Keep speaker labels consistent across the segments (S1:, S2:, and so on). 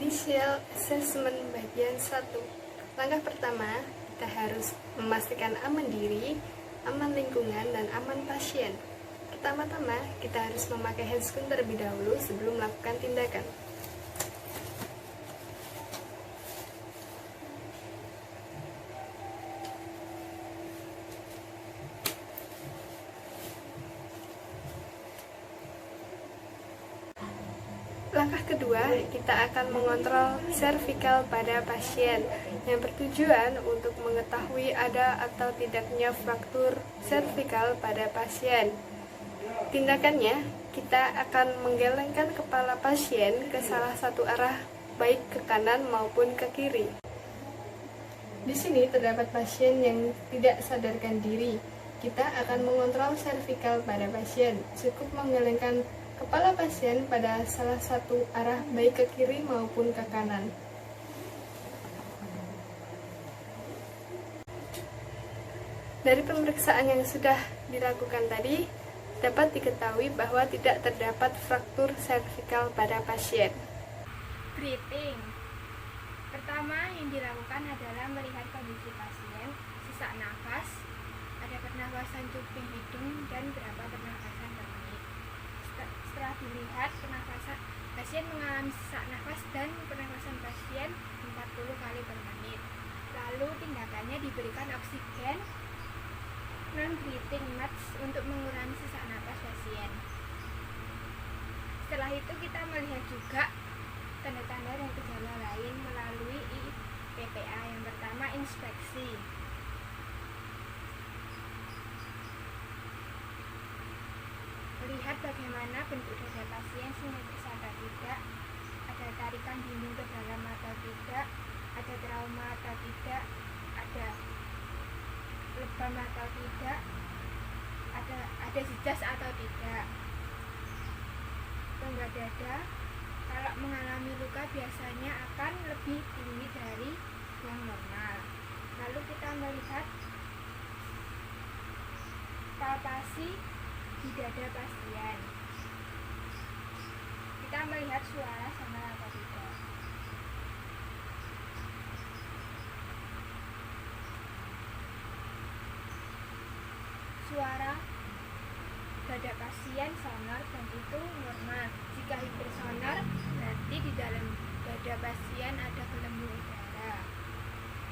S1: Initial Assessment bagian 1. Langkah pertama, kita harus memastikan aman diri, aman lingkungan, dan aman pasien. Pertama-tama, kita harus memakai handscreen terlebih dahulu sebelum melakukan tindakan. Langkah kedua, kita akan mengontrol servikal pada pasien yang bertujuan untuk mengetahui ada atau tidaknya fraktur servikal pada pasien. Tindakannya, kita akan menggelengkan kepala pasien ke salah satu arah, baik ke kanan maupun ke kiri. Di sini terdapat pasien yang tidak sadarkan diri. Kita akan mengontrol servikal pada pasien. Cukup menggelengkan kepala pasien pada salah satu arah, baik ke kiri maupun ke kanan. Dari pemeriksaan yang sudah dilakukan tadi, dapat diketahui bahwa tidak terdapat fraktur servikal pada pasien.
S2: Breathing. Pertama yang dilakukan adalah melihat kondisi pasien, sesak nafas, ada pernafasan cuping hidung, dan berapa pernafasan per menit. Setelah dilihat pernafasan pasien mengalami sesak nafas dan pernafasan pasien 40 kali per menit. Lalu tindakannya diberikan oksigen non-breathing meds untuk mengurangi sesak nafas pasien. Setelah itu kita melihat juga tanda-tanda dan gejala lain melalui IPPA. Yang pertama, inspeksi. Lihat bagaimana bentuk dada pasien, simetris atau tidak, ada tarikan dinding ke dalam atau tidak, ada trauma atau tidak, ada lebam atau tidak, ada jejak atau tidak. Rongga dada, kalau mengalami luka biasanya akan lebih tinggi dari yang normal. Lalu kita melihat palpasi di dada pasien. Kita melihat suara sama atau tidak. Suara dada pasien sonor dan itu normal. Jika hipersonor, berarti di dalam dada pasien ada gelembung udara.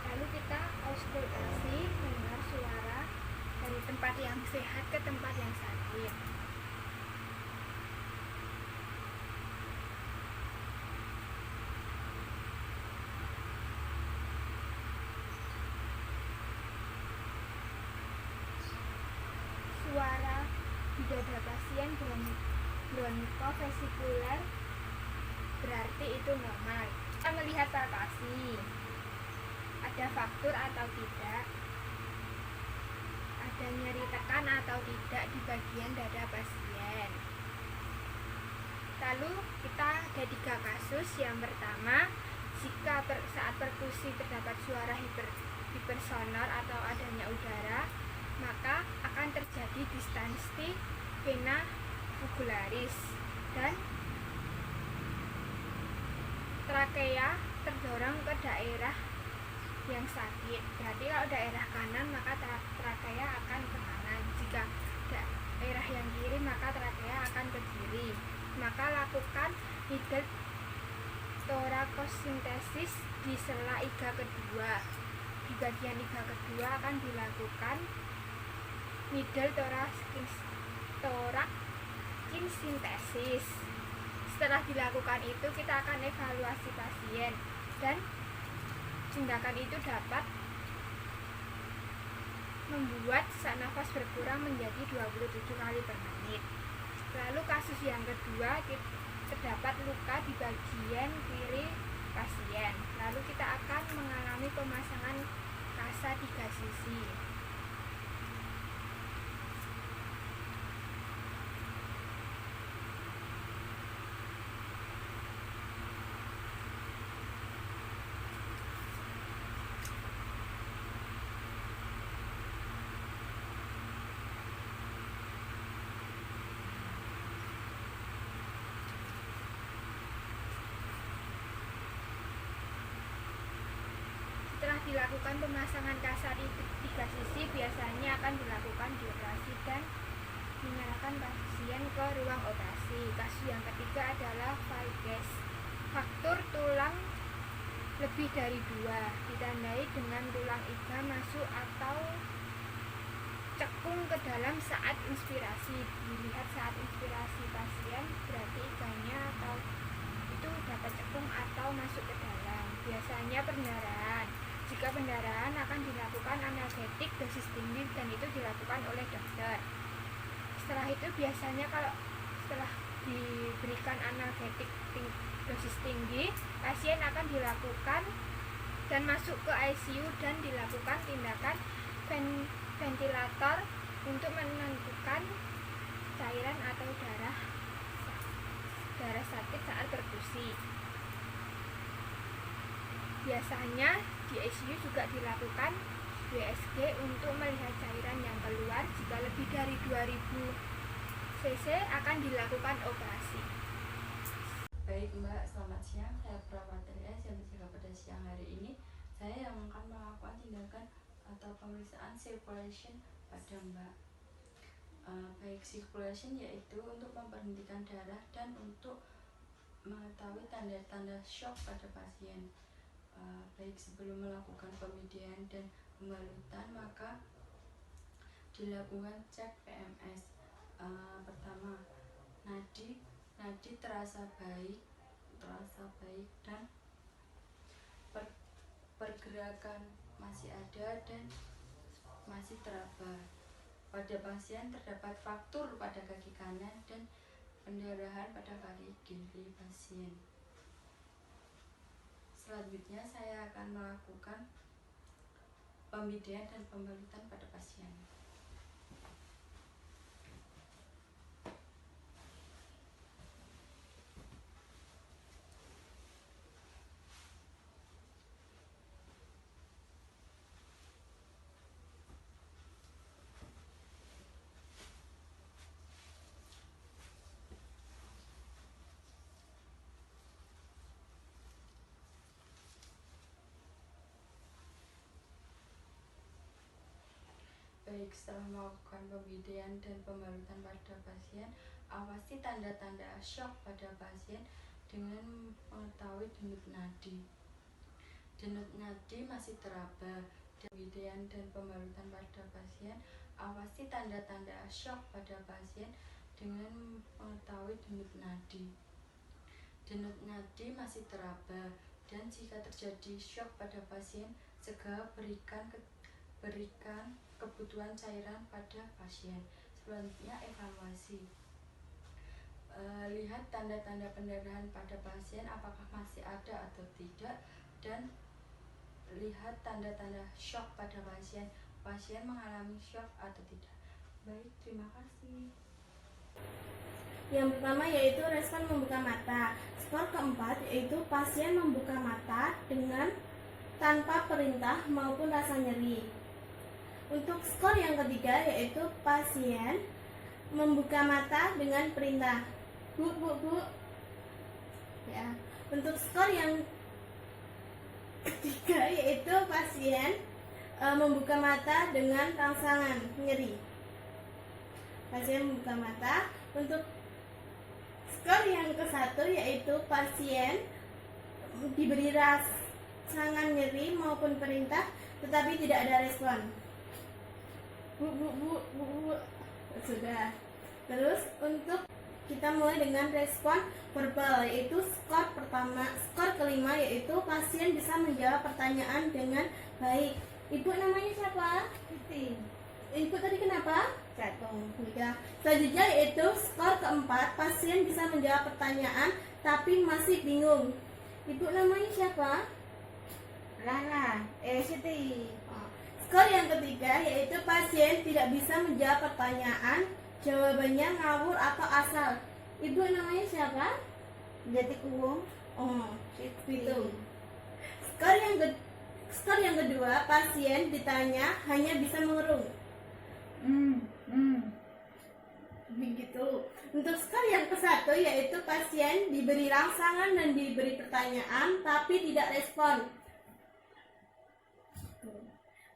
S2: Lalu kita auskultasi, mendengar suara dari tempat yang sehat ke tempat yang sakit. Suara di dada pasien bronkofesikuler berarti itu normal. Kita melihat palpasi, ada fraktur atau tidak, ada nyeri tekan atau tidak di bagian dada pasien. Lalu kita ada 3 kasus. Yang pertama, jika saat perkusi terdapat suara hipersonor atau adanya udara, maka akan terjadi distensi vena jugularis dan trakea terdorong ke daerah yang sakit. Berarti kalau daerah kanan maka trakea akan ke kanan, jika daerah yang kiri maka trakea akan ke kiri. Maka lakukan needle thoracosintesis di sela iga kedua. Di bagian iga kedua akan dilakukan needle thoracosintesis. Setelah dilakukan itu kita akan evaluasi pasien dan tindakan itu dapat membuat sesak nafas berkurang menjadi 27 kali per menit. Lalu kasus yang kedua, terdapat luka di bagian kiri pasien. Lalu kita akan mengalami pemasangan kasa 3 sisi. dilakukan pemasangan kasar di 3 sisi, biasanya akan dilakukan di operasi dan menyerahkan pasien ke ruang operasi. Kasus yang ketiga adalah valgus, fraktur tulang lebih dari 2, ditandai dengan tulang iga masuk atau cekung ke dalam saat inspirasi. Dilihat saat inspirasi pasien, berarti iganya atau itu dapat cekung atau masuk ke dalam. Biasanya pendarahan. Jika pendarahan akan dilakukan analgetik dosis tinggi dan itu dilakukan oleh dokter. Setelah itu biasanya kalau setelah diberikan analgetik dosis tinggi, pasien akan dilakukan dan masuk ke ICU dan dilakukan tindakan ventilator untuk menentukan cairan atau darah sakit saat perfusi. Biasanya di ICU juga dilakukan USG untuk melihat cairan yang keluar. Jika lebih dari 2000 cc akan dilakukan operasi.
S3: Baik Mbak, selamat siang. Saya perawat LS yang berjaga pada siang hari ini. Saya yang akan melakukan tindakan atau pemeriksaan circulation pada Mbak. Baik circulation yaitu untuk memberhentikan darah dan untuk mengetahui tanda-tanda shock pada pasien. Baik sebelum melakukan pemindaian dan pembalutan maka dilakukan cek PMS. Pertama, nadi terasa baik dan pergerakan masih ada dan masih teraba. Pada pasien terdapat fraktur pada kaki kanan dan pendarahan pada kaki kiri pasien. Selanjutnya saya akan melakukan pemindaian dan pembalutan pada pasien. Baik, setelah melakukan pemindaian dan pembalutan pada pasien, awasi tanda-tanda shock pada pasien dengan mengetahui denyut nadi. Denyut nadi masih teraba. Pemindaian dan pembalutan pada pasien, awasi tanda-tanda shock pada pasien dengan mengetahui denyut nadi. Denyut nadi masih teraba dan jika terjadi shock pada pasien, segera berikan kebutuhan cairan pada pasien. Selanjutnya evaluasi. Lihat tanda-tanda pendarahan pada pasien apakah masih ada atau tidak, dan lihat tanda-tanda shock pada pasien. Pasien mengalami shock atau tidak. Baik, terima kasih.
S4: Yang pertama yaitu respon membuka mata. Skor keempat yaitu pasien membuka mata dengan tanpa perintah maupun rasa nyeri. Untuk skor yang ketiga yaitu pasien membuka mata dengan perintah. Bu. Ya. Untuk skor yang ketiga yaitu pasien membuka mata dengan rangsangan nyeri. Pasien membuka mata. Untuk skor yang ke-1 yaitu pasien diberi rangsangan nyeri maupun perintah tetapi tidak ada respon. Bu. Sudah. Terus untuk kita mulai dengan respon verbal yaitu skor pertama. Skor kelima yaitu pasien bisa menjawab pertanyaan dengan baik. Ibu namanya siapa?
S5: Siti.
S4: Ibu tadi kenapa?
S5: Jatuh.
S4: Ya. Selanjutnya yaitu skor keempat, pasien bisa menjawab pertanyaan tapi masih bingung. Ibu namanya siapa?
S5: Rana. Siti.
S4: Skor yang ketiga yaitu pasien tidak bisa menjawab pertanyaan, jawabannya ngawur atau asal. Ibu namanya siapa?
S5: Jati Kuwung.
S4: Itu. Skor yang kedua, pasien ditanya hanya bisa mengerung. Begitu. Untuk skor yang ke-1 yaitu pasien diberi rangsangan dan diberi pertanyaan tapi tidak respon.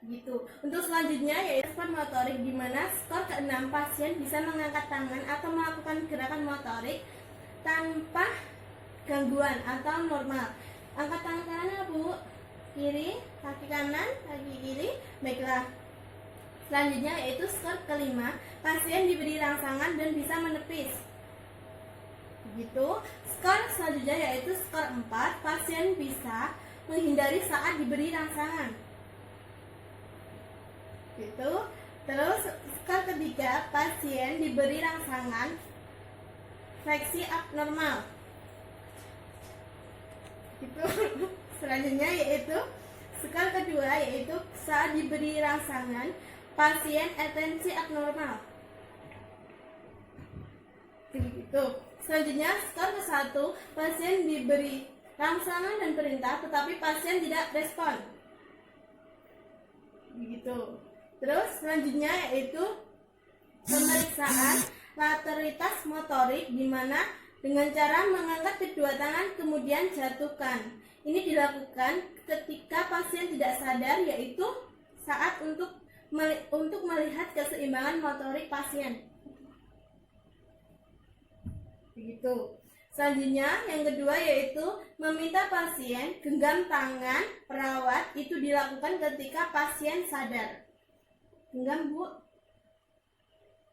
S4: Gitu. Untuk selanjutnya yaitu respon motorik, di mana skor ke-6 pasien bisa mengangkat tangan atau melakukan gerakan motorik tanpa gangguan atau normal. Angkat tangan kanan, Bu. Kiri, kaki kanan, kaki kiri. Baiklah. Selanjutnya yaitu skor ke-5, pasien diberi rangsangan dan bisa menepis. Begitu. Skor selanjutnya yaitu skor 4, pasien bisa menghindari saat diberi rangsangan. Gitu. Terus skor ke-3, pasien diberi rangsangan fleksi abnormal. Gitu. Selanjutnya yaitu skor kedua yaitu saat diberi rangsangan pasien atensi abnormal. Begitu. Selanjutnya skor ke-1, pasien diberi rangsangan dan perintah tetapi pasien tidak respon. Begitu. Terus selanjutnya yaitu pemeriksaan lateritas motorik, di mana dengan cara mengangkat kedua tangan kemudian jatuhkan. Ini dilakukan ketika pasien tidak sadar, yaitu saat untuk melihat keseimbangan motorik pasien. Begitu. Selanjutnya yang kedua yaitu meminta pasien genggam tangan perawat, itu dilakukan ketika pasien sadar. Genggam, Bu.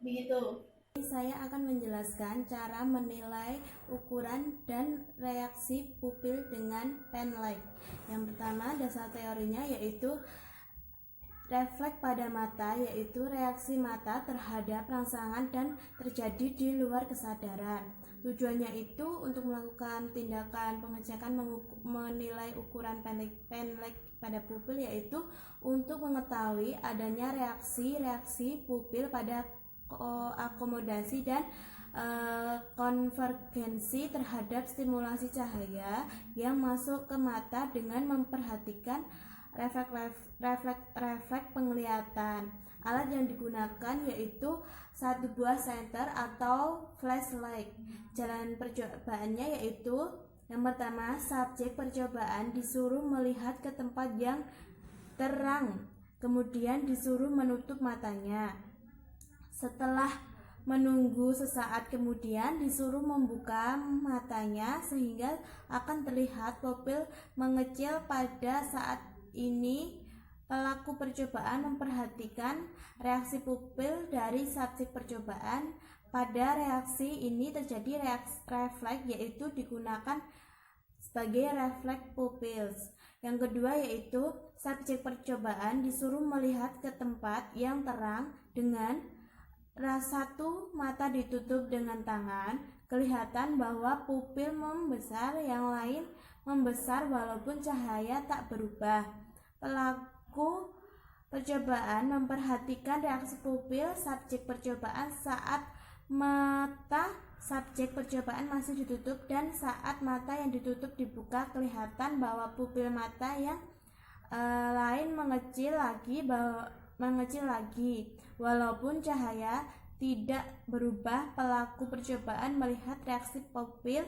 S4: Begitu. Saya akan menjelaskan cara menilai ukuran dan reaksi pupil dengan pen light. Yang pertama, dasar teorinya yaitu refleks pada mata, yaitu reaksi mata terhadap rangsangan dan terjadi di luar kesadaran. Tujuannya itu untuk melakukan tindakan pengecekan menilai ukuran pen light pada pupil, yaitu untuk mengetahui adanya reaksi pupil pada akomodasi dan konvergensi terhadap stimulasi cahaya yang masuk ke mata dengan memperhatikan refleks penglihatan. Alat yang digunakan yaitu satu buah senter atau flashlight. Jalan percobaannya yaitu yang pertama, subjek percobaan disuruh melihat ke tempat yang terang, kemudian disuruh menutup matanya. Setelah menunggu sesaat kemudian disuruh membuka matanya sehingga akan terlihat pupil mengecil. Pada saat ini pelaku percobaan memperhatikan reaksi pupil dari subjek percobaan. Pada reaksi ini terjadi refleks, yaitu digunakan sebagai refleks pupil. Yang kedua yaitu subjek percobaan disuruh melihat ke tempat yang terang dengan satu mata ditutup dengan tangan. Kelihatan bahwa pupil membesar, yang lain membesar walaupun cahaya tak berubah. Pelaku percobaan memperhatikan reaksi pupil subjek percobaan saat mata subjek percobaan masih ditutup dan saat mata yang ditutup dibuka. Kelihatan bahwa pupil mata yang lain mengecil lagi walaupun cahaya tidak berubah. Pelaku percobaan melihat reaksi pupil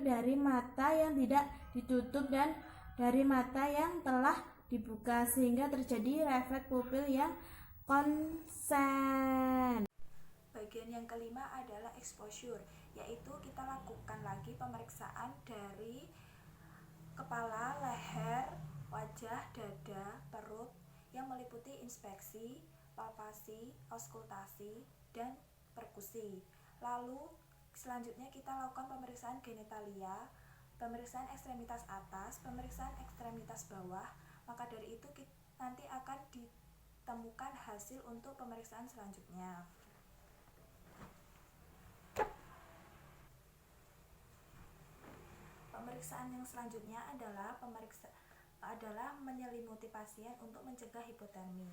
S4: dari mata yang tidak ditutup dan dari mata yang telah dibuka, sehingga terjadi refleks pupil yang konsen.
S6: Bagian yang kelima adalah exposure, yaitu kita lakukan lagi pemeriksaan dari kepala, leher, wajah, dada, perut yang meliputi inspeksi, palpasi, auskultasi, dan perkusi. Lalu selanjutnya kita lakukan pemeriksaan genitalia, pemeriksaan ekstremitas atas, pemeriksaan ekstremitas bawah. Maka dari itu nanti akan ditemukan hasil untuk pemeriksaan selanjutnya. Pemeriksaan yang selanjutnya adalah menyelimuti pasien untuk mencegah hipotermi.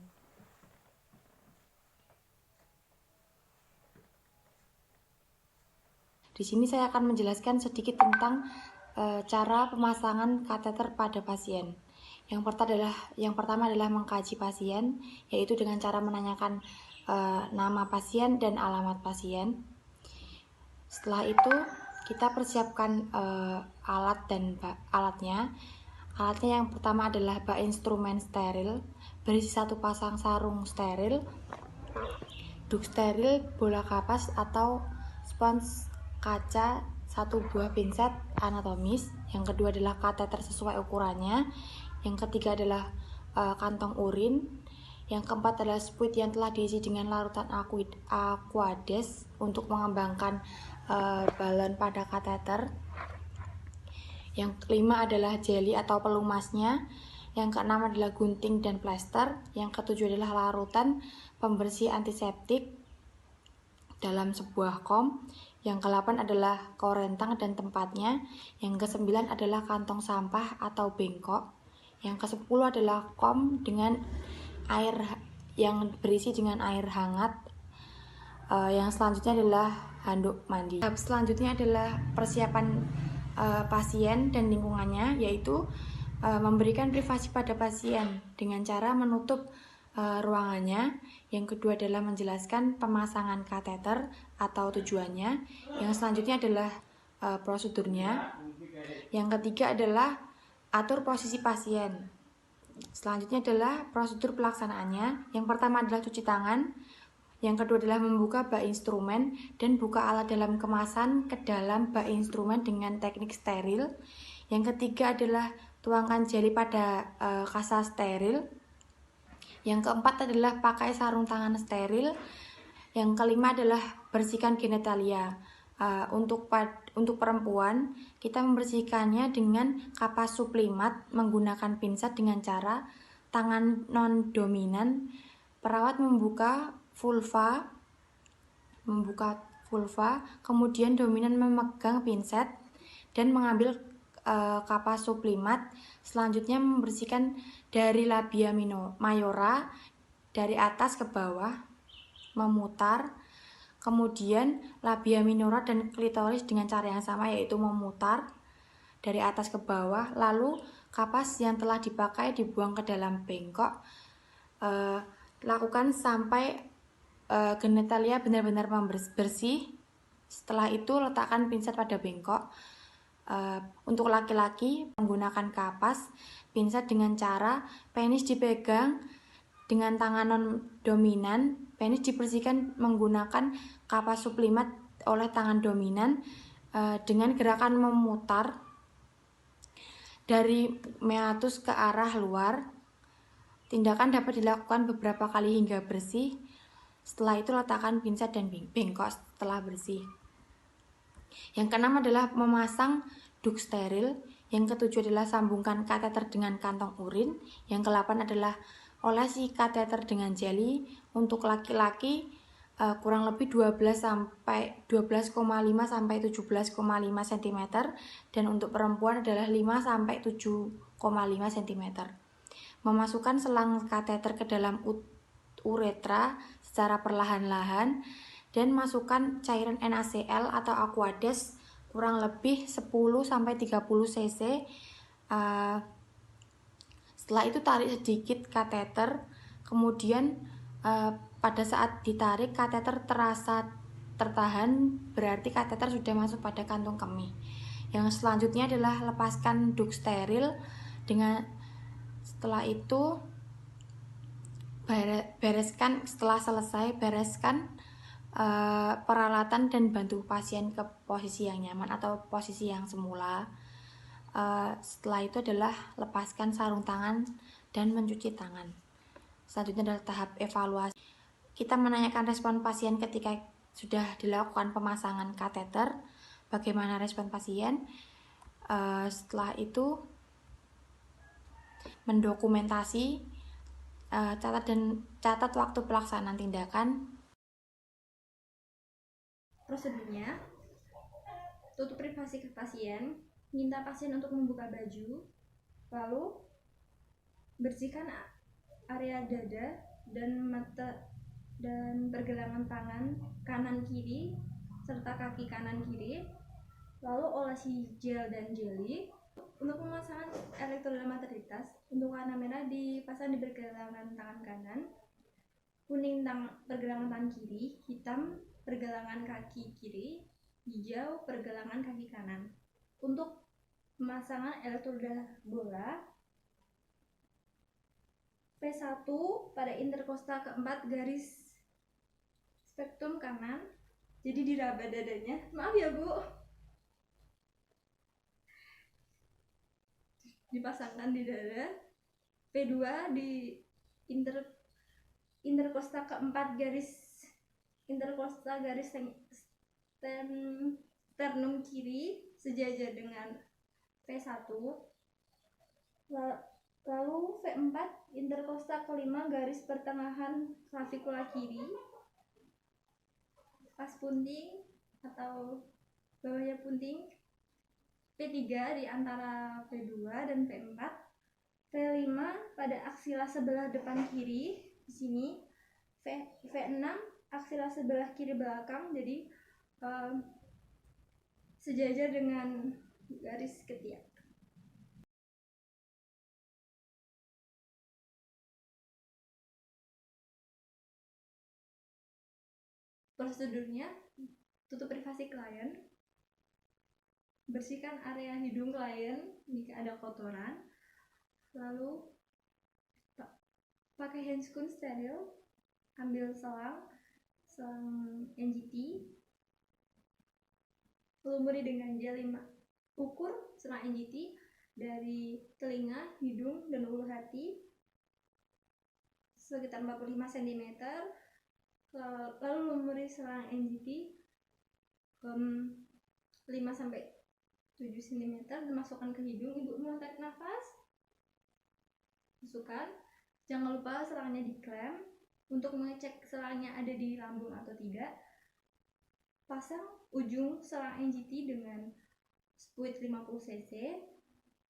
S3: Di sini saya akan menjelaskan sedikit tentang cara pemasangan kateter pada pasien. Yang pertama adalah mengkaji pasien, yaitu dengan cara menanyakan nama pasien dan alamat pasien. Setelah itu kita persiapkan alatnya.
S7: Alatnya yang pertama adalah bak instrumen steril, berisi 1 pasang sarung steril, duk steril, bola kapas atau spons kaca, 1 buah pinset anatomis. Yang kedua adalah kateter sesuai ukurannya. Yang ketiga adalah kantong urin. Yang keempat adalah spuit yang telah diisi dengan larutan aqueous untuk mengembangkan balon pada kateter. Yang kelima adalah jeli atau pelumasnya. Yang keenam adalah gunting dan plester. Yang ketujuh adalah larutan pembersih antiseptik dalam sebuah kom. Yang ke-8 adalah korentang dan tempatnya. Yang ke-9 adalah kantong sampah atau bengkok. Yang ke-10 adalah kom dengan air yang berisi dengan air hangat. Yang selanjutnya adalah handuk mandi. Tahap selanjutnya adalah persiapan pasien dan lingkungannya, yaitu memberikan privasi pada pasien dengan cara menutup ruangannya. Yang kedua adalah menjelaskan pemasangan kateter atau tujuannya. Yang selanjutnya adalah prosedurnya. Yang ketiga adalah atur posisi pasien. Selanjutnya adalah prosedur pelaksanaannya. Yang pertama adalah cuci tangan. Yang kedua adalah membuka bak instrumen dan buka alat dalam kemasan ke dalam bak instrumen dengan teknik steril. Yang ketiga adalah tuangkan jeli pada kasa steril. Yang keempat adalah pakai sarung tangan steril. Yang kelima adalah bersihkan genitalia. Untuk perempuan, kita membersihkannya dengan kapas sublimat menggunakan pinset dengan cara tangan non-dominan. Perawat membuka vulva, kemudian dominan memegang pinset dan mengambil kapas sublimat. Selanjutnya membersihkan dari labia mayora dari atas ke bawah, memutar. Kemudian labia minora dan klitoris dengan cara yang sama, yaitu memutar dari atas ke bawah. Lalu kapas yang telah dipakai dibuang ke dalam bengkok. Lakukan sampai genitalia benar-benar bersih. Setelah itu letakkan pinset pada bengkok. Untuk laki-laki menggunakan kapas, pinset dengan cara penis dipegang dengan tangan non-dominan. Penis dibersihkan menggunakan kapas sublimat oleh tangan dominan dengan gerakan memutar dari meatus ke arah luar. Tindakan dapat dilakukan beberapa kali hingga bersih. Setelah itu letakkan pinset dan bengkok setelah bersih. Yang keenam adalah memasang duk steril. Yang ketujuh adalah sambungkan kateter dengan kantong urin. Yang ke-8 adalah olesi kateter dengan jeli. Untuk laki-laki kurang lebih 12,5 sampai 17,5 cm dan untuk perempuan adalah 5 sampai 7,5 cm. Memasukkan selang kateter ke dalam uretra secara perlahan-lahan dan masukkan cairan NaCl atau aqueous kurang lebih 10 sampai 30 cc. Setelah itu tarik sedikit kateter. Kemudian pada saat ditarik kateter terasa tertahan, berarti kateter sudah masuk pada kantung kemih. Yang selanjutnya adalah lepaskan duk steril. Setelah itu setelah selesai bereskan peralatan dan bantu pasien ke posisi yang nyaman atau posisi yang semula. Setelah itu adalah lepaskan sarung tangan dan mencuci tangan. Selanjutnya adalah tahap evaluasi. Kita menanyakan respon pasien ketika sudah dilakukan pemasangan kateter. Bagaimana respon pasien? Setelah itu mendokumentasi, catat waktu pelaksanaan tindakan.
S8: Prosedurnya, tutup privasi ke pasien, minta pasien untuk membuka baju, lalu bersihkan area dada dan mata dan pergelangan tangan kanan kiri serta kaki kanan kiri, lalu olesi gel dan jeli. Untuk pemasangan elektroda matritas, untuk warna merah dipasang di pergelangan tangan kanan, kuning pergelangan tangan kiri, hitam pergelangan kaki kiri, hijau pergelangan kaki kanan. Untuk pemasangan elektroda bola P1 pada interkostal keempat garis spektrum kanan, jadi diraba dadanya, maaf ya Bu, dipasangkan di dada. P2 di interkostal keempat garis interkostal garis sternum kiri sejajar dengan P1. Lalu V4 interkostal kelima garis pertengahan klavikula kiri pas punting atau bawahnya punting. P3 di antara P2 dan P4. P5 pada aksila sebelah depan kiri di sini. V6 aksila sebelah kiri belakang, jadi sejajar dengan garis ketiak. Prosedurnya, tutup privasi klien, bersihkan area hidung klien jika ada kotoran, lalu pakai handscoon steril, ambil selang NGT, lumuri dengan gel 5, ukur selang NGT dari telinga, hidung, dan ulu hati sekitar 45 cm. Lalu lumuri selang NGT 5-7 cm, dimasukkan ke hidung. Ibu mau tarik nafas, masukkan. Jangan lupa selangnya diklem. Untuk mengecek selangnya ada di lambung atau tidak, pasang ujung selang NGT dengan spuit 50 cc,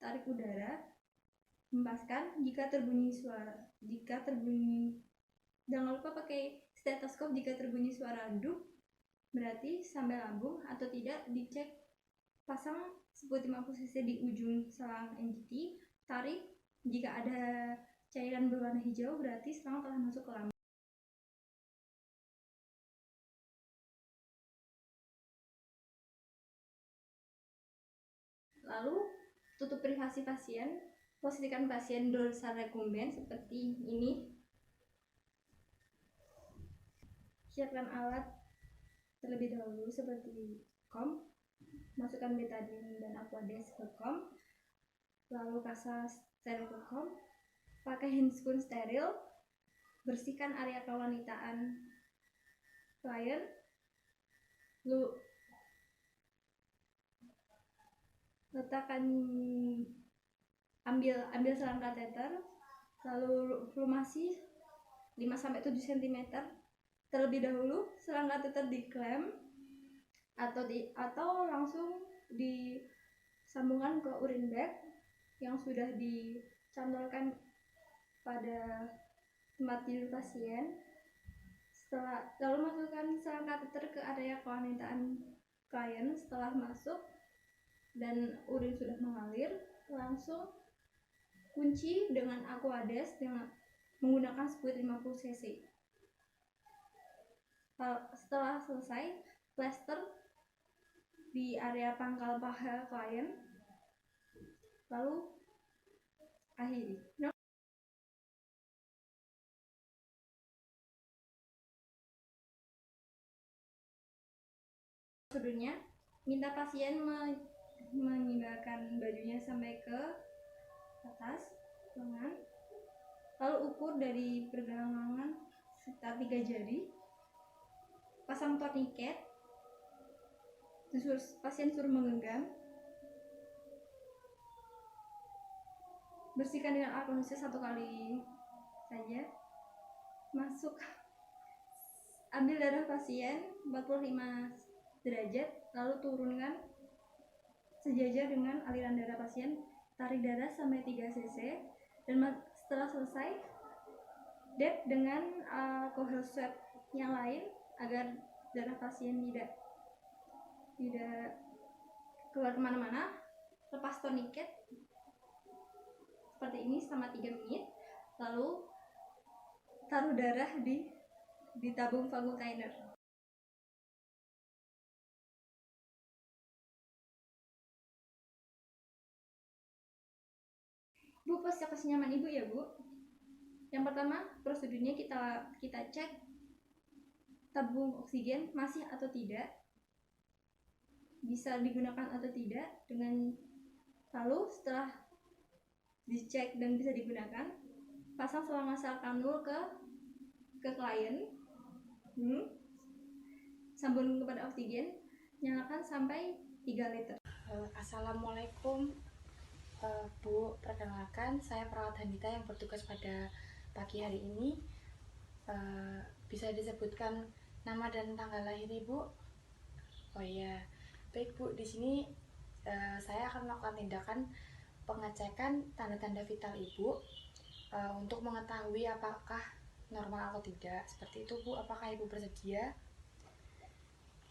S8: tarik udara, hempaskan. Jika terbunyi, jangan lupa pakai stetoskop. Jika terbunyi suara duk, berarti sampai lambung, atau tidak dicek. Pasang spuit 50 cc di ujung selang NGT, tarik. Jika ada cairan berwarna hijau, berarti selang telah masuk ke lambung. Lalu tutup privasi pasien, posisikan pasien dorsal recumbens seperti ini. Siapkan alat terlebih dahulu seperti kom, masukkan betadine dan aquades ke kom, lalu kasa steril ke kom, pakai handscoon steril, bersihkan area kewanitaan klien, lalu letakkan, ambil selang kateter, lalu flumasi 5-7 cm. Terlebih dahulu selang kateter diklem atau langsung disambungkan ke urin bag yang sudah dicantolkan pada tempat tidur pasien. Lalu masukkan selang kateter ke area kewanitaan klien. Setelah masuk dan urin sudah mengalir, langsung kunci dengan aquades dengan menggunakan spuit 50 cc. Setelah selesai, plester di area pangkal paha klien, lalu akhiri. Prosedurnya, minta pasien meninggalkan bajunya sampai ke atas lengan, lalu ukur dari pergelangan sekitar 3 jari, pasang torniket, pasien suruh menggenggam, bersihkan dengan alkohol 1 kali saja, masuk, ambil darah pasien 45 derajat, lalu turunkan sejajar dengan aliran darah pasien, tarik darah sampai 3 cc, dan setelah selesai dep dengan alkohol swab yang lain agar darah pasien tidak keluar kemana-mana. Lepas torniket seperti ini selama 3 menit, lalu taruh darah di tabung vagutainer. Bu, posisi nyaman Ibu ya, Bu. Yang pertama, prosedurnya kita cek tabung oksigen masih atau tidak, bisa digunakan atau tidak. Lalu setelah dicek dan bisa digunakan, pasang selang asal kanul ke klien, sambung kepada oksigen, nyalakan sampai 3 liter.
S7: Assalamualaikum Bu, perkenalkan saya perawat Hanita yang bertugas pada pagi hari ini. Bisa disebutkan nama dan tanggal lahir Ibu? Oh iya, baik Bu, di sini saya akan melakukan tindakan pengecekan tanda-tanda vital Ibu untuk mengetahui apakah normal atau tidak. Seperti itu Bu, apakah Ibu bersedia?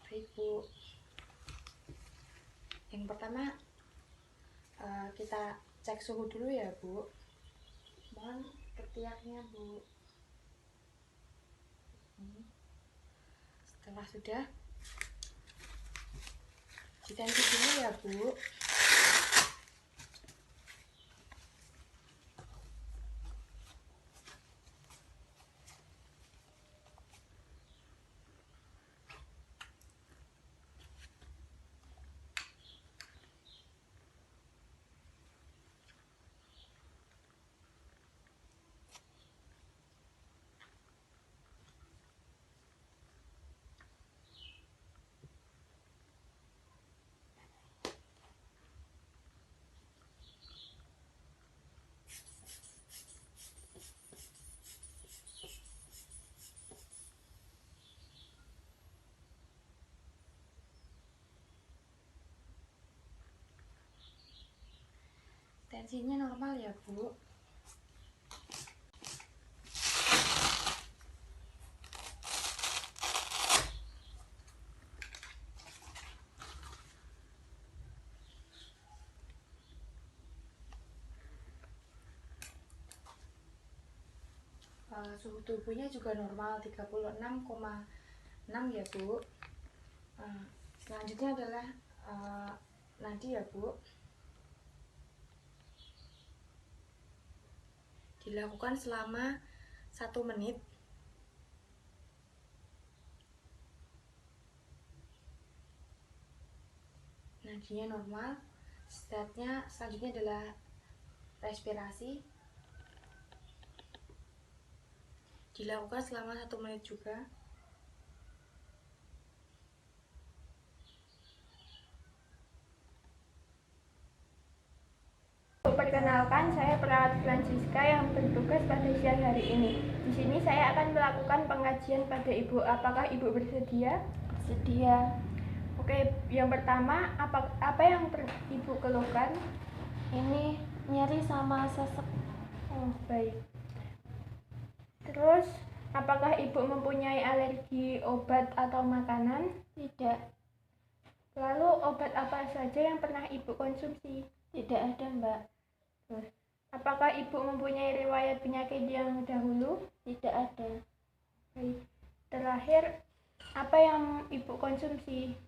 S7: Baik Bu, yang pertama kita cek suhu dulu ya Bu. Mohon ketiaknya Bu. Setelah sudah ditensi dulu ya Bu. Tensinya normal ya Bu. Suhu tubuhnya juga normal 36,6 ya Bu. Selanjutnya adalah nadi ya Bu. Dilakukan selama 1 menit. Nadinya normal. Selanjutnya adalah respirasi. Dilakukan selama 1 menit juga.
S2: Perkenalkan, saya perawat Francisca yang bertugas pada siang hari ini. Di sini saya akan melakukan pengajian pada Ibu. Apakah Ibu bersedia?
S4: Sedia.
S2: Oke, yang pertama, apa yang Ibu keluhkan?
S4: Ini nyeri sama sesek.
S2: Oh, baik. Terus, apakah Ibu mempunyai alergi obat atau makanan?
S4: Tidak.
S2: Lalu, obat apa saja yang pernah Ibu konsumsi?
S4: Tidak ada, Mbak.
S2: Terus, apakah Ibu mempunyai riwayat penyakit yang dahulu?
S4: Tidak ada.
S2: Baik. Terakhir, apa yang Ibu konsumsi?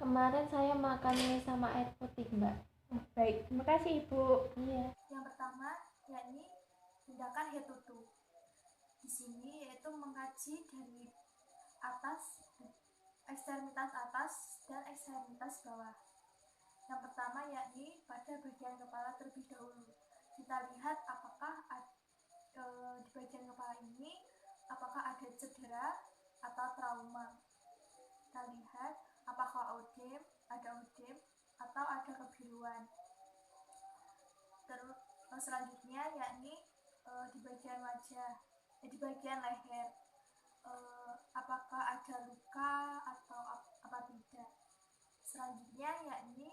S4: Kemarin saya makan mie sama air putih, Mbak.
S2: Oh, baik, terima kasih Ibu.
S4: Iya.
S6: Yang pertama yakni tindakan head to toe. Di sini yaitu mengkaji dari atas, ekstremitas atas dan ekstremitas bawah. Yang pertama yakni pada bagian kepala terlebih dahulu. Kita lihat apakah di bagian kepala ini apakah ada cedera atau trauma. Kita lihat apakah ada odem atau ada kebiruan. Terus selanjutnya yakni di bagian wajah, di bagian leher, apakah ada luka atau apa tidak. Selanjutnya yakni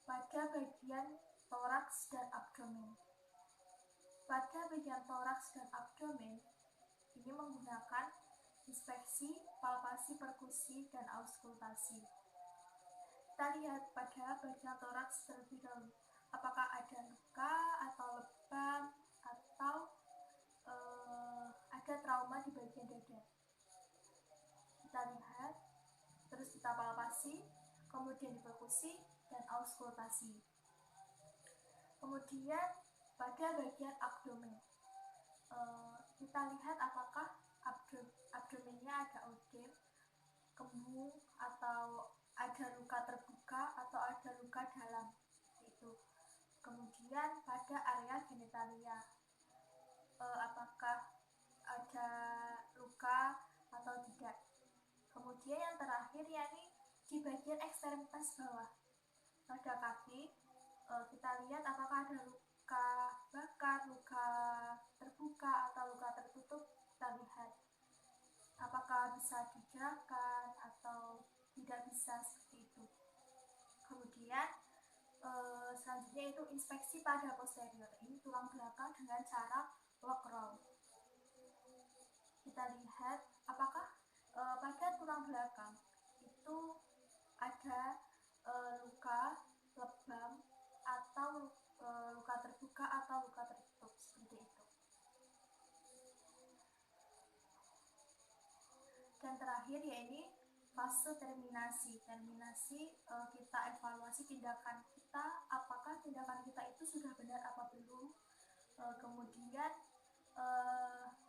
S6: pada bagian toraks dan abdomen. Pada bagian toraks dan abdomen ini menggunakan inspeksi, palpasi, perkusi, dan auskultasi. Kita lihat pada bagian toraks terlebih dahulu, apakah ada luka atau lebam atau ada trauma di bagian dada. Kita lihat, terus kita palpasi, kemudian diperkusi dan auskultasi.
S9: Kemudian pada bagian abdomen, kita lihat apakah abdomennya ada ödem, kembung, atau ada luka terbuka atau ada luka dalam itu. Kemudian pada area genitalia, apakah ada luka atau tidak. Kemudian yang terakhir yakni di bagian ekstremitas bawah pada kaki, kita lihat apakah ada luka bakar, luka terbuka atau luka tertutup. Kita lihat apakah bisa digerakkan atau tidak bisa, seperti itu. Kemudian selanjutnya itu inspeksi pada posterior, ini tulang belakang dengan cara lock roll. Kita lihat apakah pada tulang belakang itu ada luka lebam atau luka terbuka atau luka tertutup, seperti itu. Dan terakhir yaitu fase terminasi. Kita evaluasi tindakan kita, apakah tindakan kita itu sudah benar apa belum. Kemudian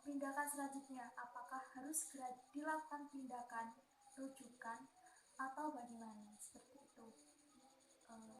S9: tindakan selanjutnya, apakah harus segera dilakukan tindakan rujukan atau bagaimana, seperti itu.